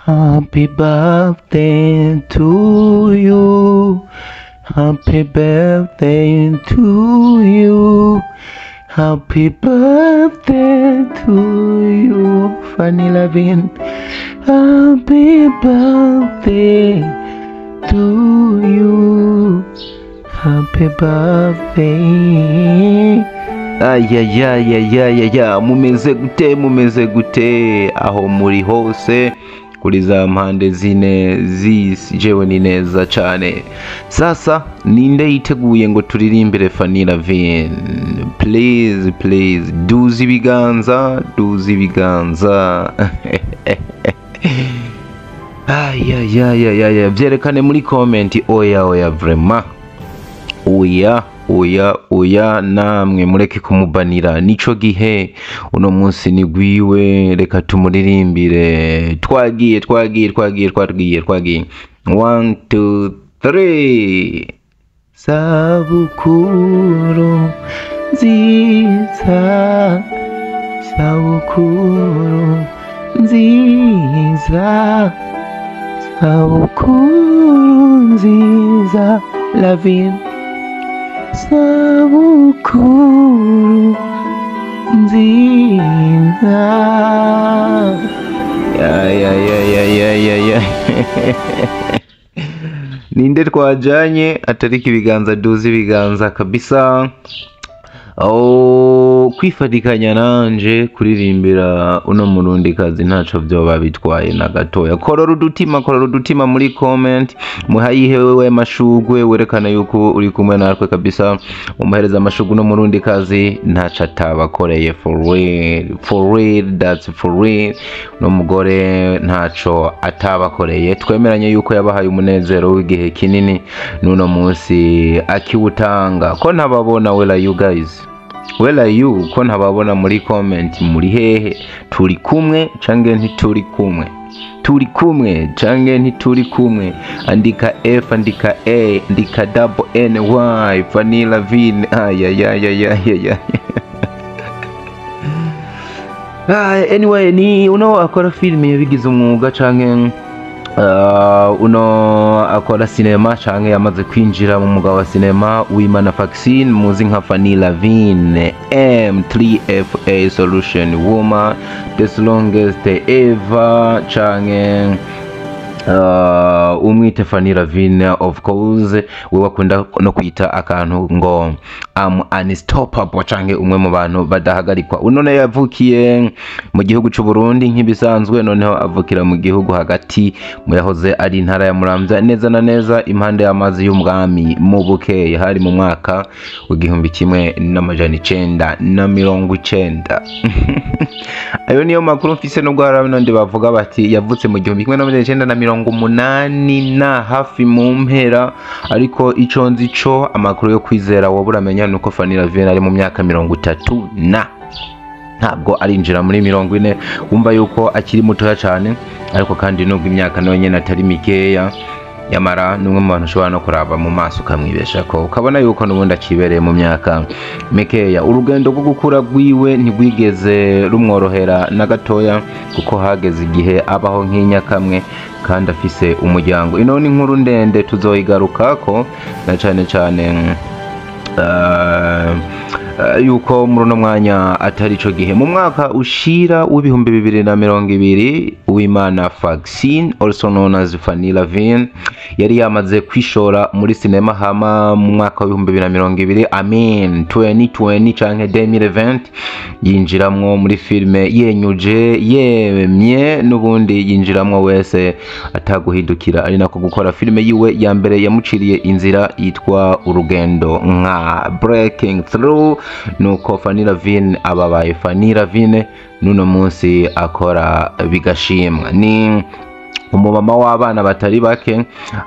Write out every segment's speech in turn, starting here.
Happy birthday to you. Happy birthday to you. Happy birthday to you, Fanny Lavin. Happy birthday to you. Happy birthday. Ayayayayayaya, mumeze gute aho muri hose kuri za mpande zine z'isi. Jewe ni neza cyane. Sasa ninde yiteguye ngo turirimbire Fanny Lavin? Please duze ibiganza ayayayayaya, byerekane muri comment. Oya vraiment, oya namwe mureke kumubanira, nico gihe uno munsi ni gwiwe, reka tumuririmbire. Twagiye 1 2 3. Sabukuru nziza, sabukuru nziza, sabukuru nziza Lavin. Sabukuru nziza. Ya ninde twajanye atariki ibiganza, duze ibiganza kabisa. Kwifadikanya nanje kuririmbira uno murundi kazi ntaco byoba bitwaye na gatoya. Korora udutima muri comment, muhayihe wewe mashugwe, werekana yuko uri kumwe natwe kabisa. Umuhereza amashugwe no murundi kazi ntaco atabakoreye. For real, that's for real. No mugore ntaco atabakoreye. Twemeranye yuko yabahaye umunezero w'igihe kinini, nuno munsi akiwutanga. Ko ntababona wela you guys, where are you? Ko ntababona muri comment, muri hehe? Turi kumwe cange ntituri kumwe? Turi kumwe cange ntituri kumwe? Andika F, andika A, andika double NY, Fanny Lavin. Anyway, ni uno akora filime yabigize umwuga cange uno akora cinema canke yamaze kwinjira mu mugabo wa cinema w'Imana Vaccine, muzi nka Fanny Lavin M3FA Solution Woman, the longest ever canke umwite Fanny Lavin of course. We wakunda no kwita akantu ngo unstoppable canke umwe mu bantu badahagarikwa. Unone yavukiye mu gihugu cy'u Burundi nk'ibisanzwe, noneho avukira mu gihugu hagati mu yahoze ari intara ya Muramvya, neza na neza impande y'amazi y'umwami mu Bukeye, hari mu mwaka w'1990. Ayo niyo makuru mfise, nubwo hari n'abandi bavuga bati yavutse mu 1980 na hafi mu mpera, ariko ico nzi co amakuru yo kwizera woburamenya nuko Fanny Lavin ari mu myaka 30 ntabwo arinjira muri 40. Wumva yuko akiri mutoya cyane, ariko kandi nubwo imyaka nayo nyene atari mikeya, yamara numwe mu bantu ushobora no kuraba mu maso ukamwibesha ko ukabona yuko nubundi akibereye mu myaka mikeya. Urugendo rwo gukura gwiwe ntigwigeze rumworohera na gatoya, kuko hageze igihe abaho nk'inyakamwe kandi afise umuryango. Ino ni inkuru ndende tuzoyigarukako, na cyane yuko muri uno mwanya atari ico gihe. Mu mwaka ushira w'ibihumbi 2020, Uwimana Vaccine also known as Fanny Lavin yari yamaze kwishora muri cinema hama mu mwaka wa 2020 2020 canke 2020 yinjiramwo muri filme yenyuje yemye, nubundi yinjiramwo wese ataguhidukira, ari nako gukora filme yiwe ya mbere yamuciriye inzira yitwa Urugendo nka Breaking Through. Nuko Fanny Lavin ababaye Fanny Lavin nuno munsi akora bigashimwa. Ni umumama w'abana batari bake,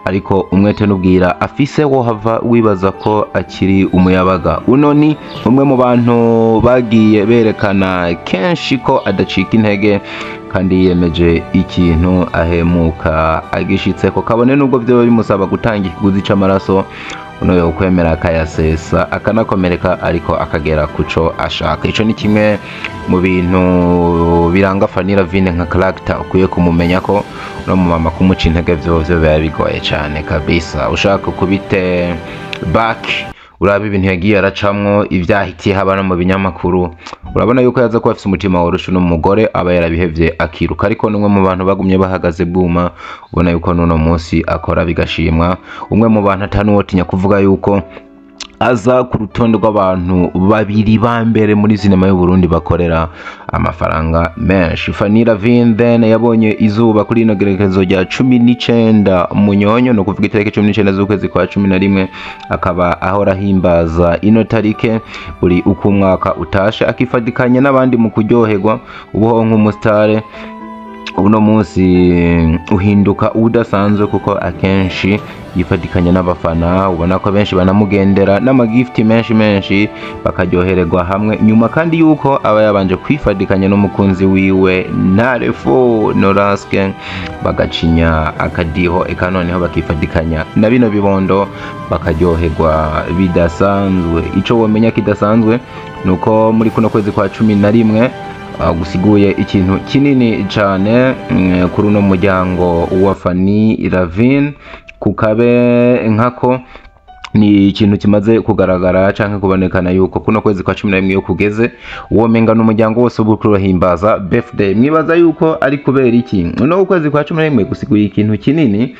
ariko umwete n'ubwira afise wo hava wibaza ko akiri umuyabaga. Uno ni umwe mu bantu bagiye berekana kenshi ko adacika intege, kandi yiyemeje ikintu ahemuka agishitseko, kabone nubwo byo bimusaba gutanga ikiguzi c'amaraso. Uno yo kwemera akayasesa akanakomereka, ariko akagera kuco ashaka. Ico ni kimwe mu bintu biranga Fanny Lavin nka character ukwiye kumumenya ko no mu mama kumuca intege vyovyo biba bigoye cane kabisa. Ushaka kubite back uraba ibintu yagiye aracamwo ivyahitiye haba no mu binyamakuru, urabona yuko yaza kuba afise umutima woroshe n'umugore aba yarabihevye akiruka, ariko numwe mu bantu bagumye bahagaze bwuma, ubona yuko nuno munsi akora bigashimwa. Umwe mu bantu atanuwotinya kuvuga yuko aza ku rutonde rw'abantu babiri ba mbere muri sinema y'u Burundi bakorera amafaranga menshi. Fanny Lavin then yabonye izuba kuri ino gerekezo rya 19 Munyonyo, no kuvuga itariki 19 z'ukwezi kwa 11, akaba ahora himbaza ino tarike buri uko umwaka utashe, akifadikanya n'abandi mu kuryoherwa ubuho nk'umustare. Uno munsi uhinduka udasanzwe kuko akenshi yifadikanya n'abafana, ubona ko benshi banamugendera n'amagifti menshi bakaryohererwa hamwe, nyuma kandi yuko aba yabanje kwifadikanya n'umukunzi wiwe Narefo Noraske, bagacinya akadiho eka noneho bakifadikanya na bino bibondo bakaryoherwa bidasanzwe. Ico womenya kidasanzwe nuko muri kuno kwezi kwa 11 gusiguye ikintu kinini cyane kuri uno muryango wa Fanny Lavin, kukabe nkako ni ikintu kimaze kugaragara canke kubonekana yuko kuno kwezi kwa 11 yo kugeze uwo menga n'umuryango wose ubukurahimbaza birthday. Mwibaza yuko ari kubera iki uno kwezi kwa 11 gusiguye ikintu kinini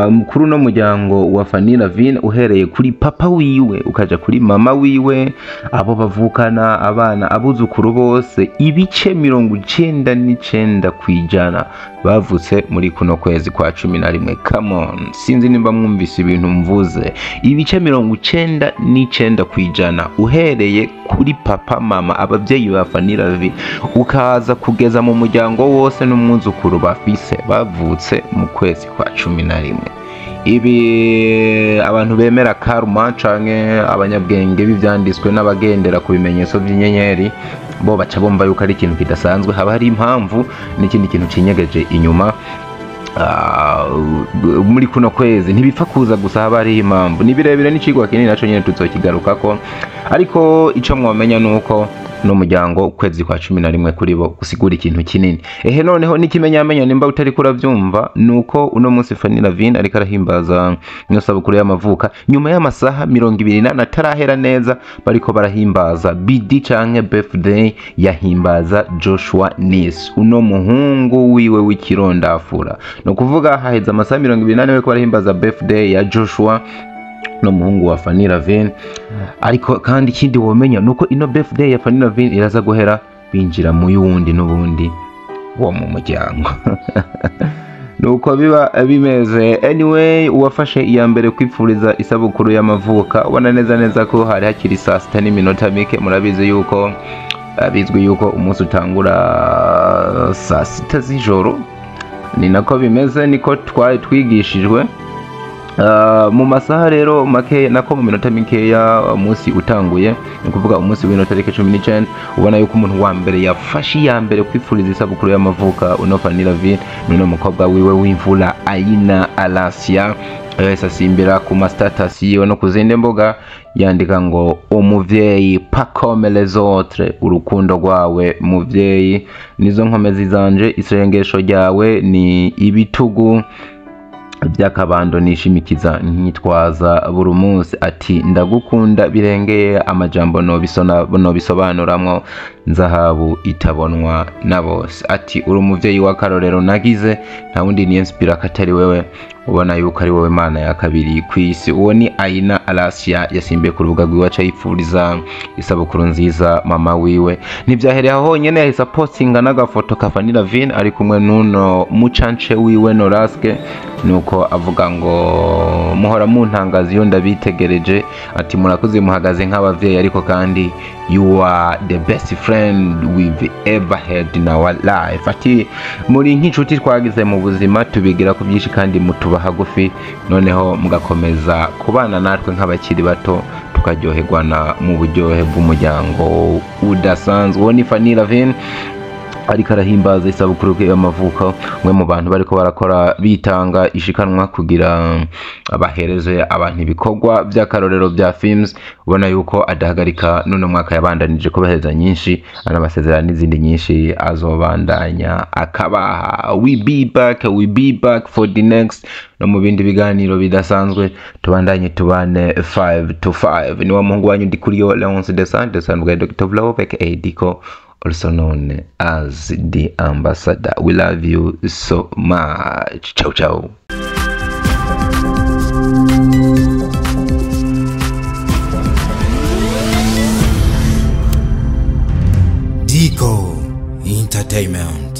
mukuru no muryango wa Fanny Lavin, uhereye kuri papa wiwe ukaja kuri mama wiwe, abo bavukana abana abuzukuru bose ibice 99 kwijana bavutse muri kuno kwezi kwa 11. Come on, sinzi nimba mwumvise ibintu mvuze, ibice 99 kwijana uhereye kuri papa mama abavyeyi ba Fanny Lavin ukaza kugeza mu muryango wose n'umwuzukuru bafise bavutse mu kwezi kwa 11. Ibi abantu bemera karma canke abanyabwenge b'ivyanditswe n'abagendera ku bimenyetso by'inyenyeri bo baca bomba yuko ari ikintu kidasanzwe, haba hari impamvu n'ikindi kintu cinyegeje inyuma. Muri kuno kwezi ntibipfa kuza gusa, haba hari impamvu. Ni birebire n'icigwa kinini naco nyene tuzokigarukako, ariko ico mwomenya nuko no muryango ukwezi kwa 11 kuri bo gusigura ikintu kinini. Ehe noneho nikimenyamenya nimba utari kuravyumva nuko uno munsi Fanny Lavin ariko arahimbaza no sabukuru y'amavuka, nyuma y'amasaha 28 atarahera neza bariko barahimbaza BD canke birthday yahimbaza Joshua Nis, uno muhungu wiwe w'ikirondafura. No kuvuga haheza amasaha 28 bariko barahimbaza birthday ya Joshua no muhungu wa Fanny Lavin. Ariko kandi ikindi womenya nuko ino birthday ya Fanny Lavin iraza guhera binjira mu yundi n'ubundi wo mu muryango nuko biba bimeze. Anyway, uwafashe iya mbere kwipfuriza isabukuru y'amavuka ubona neza ko hari hakiri saa 6 n'iminota mike. Murabizi yuko bizwi yuko umunsi utangura saa 6 z'ijoro, ni nako bimeze, niko twari twigishijwe. Mu masaha rero make nako mu minota mikeya umunsi utanguye, ni kuvuga umunsi w'ino tariki 19, ubona yuko umuntu wa mbere yafashe iya mbere kwifuriza isabukuru y'amavuka uno Fanny Lavin n'uno mukobwa wiwe w'imvura Aina Alasia. Asimbira ku status yiwe no kuzindi mboga yandika ngo umuvyeyi pas comme les autres, urukundo rwawe muvyeyi nizo nkomezi zanje, isengesho ryawe ni ibitugu by'akabando nishimikiza nkitwaza buri munsi. Ati ndagukunda birengeye amajambo no bisobanuramwo, nzahabu itabonwa na bose. Ati uri umuvyeyi w'akarorero nagize, nta wundi ni inspira katari wewe, ubona yuko ari wowe mana ya kabiri kwisi. Uwo ni Aina Alasia yasimbiye ku rubuga rwiwaca yipfuriza isabukuru nziza mama wiwe. Ntivyahereye aho nyene yahise postinga n'agafoto ka Fanny Lavin ari kumwe n'uno mucance wiwe Noraske, nuko avuga ngo muhora muntangaza iyo ndabitegereje. Ati murakoze muhagaze nk'abavyeyi, ariko kandi you are the best friend we've ever had in our life. Ati muri nk'inshuti twagize mu buzima, tubigira ku byinshi kandi mutuba hagufi, noneho mugakomeza kubana natwe nk'abakiri bato, tukaryoherwana mu buryohe bw'umuryango udasanzwe. Uwo ni Fanny Lavin ariko arahimbaza isabukuru y'amavuko. Umwe mu bantu bariko barakora bitanga ishikanwa kugira abahereze abantu ibikorwa by'akarorero bya films, ubona yuko adahagarika none mwaka yabandanije kubahereza nyinshi, anabasezerana n'izindi nyinshi azobandanya akabaha. We be back for the next, no mu bindi biganiro bidasanzwe tubandanye tubane 5 to 5. Ni wa muhungu wanyu Ndikuriyo Leonce Desante sanbwa Dr. Vlog aka Diko, also known as the ambassador. We love you so much. Ciao ciao. Diko Entertainment.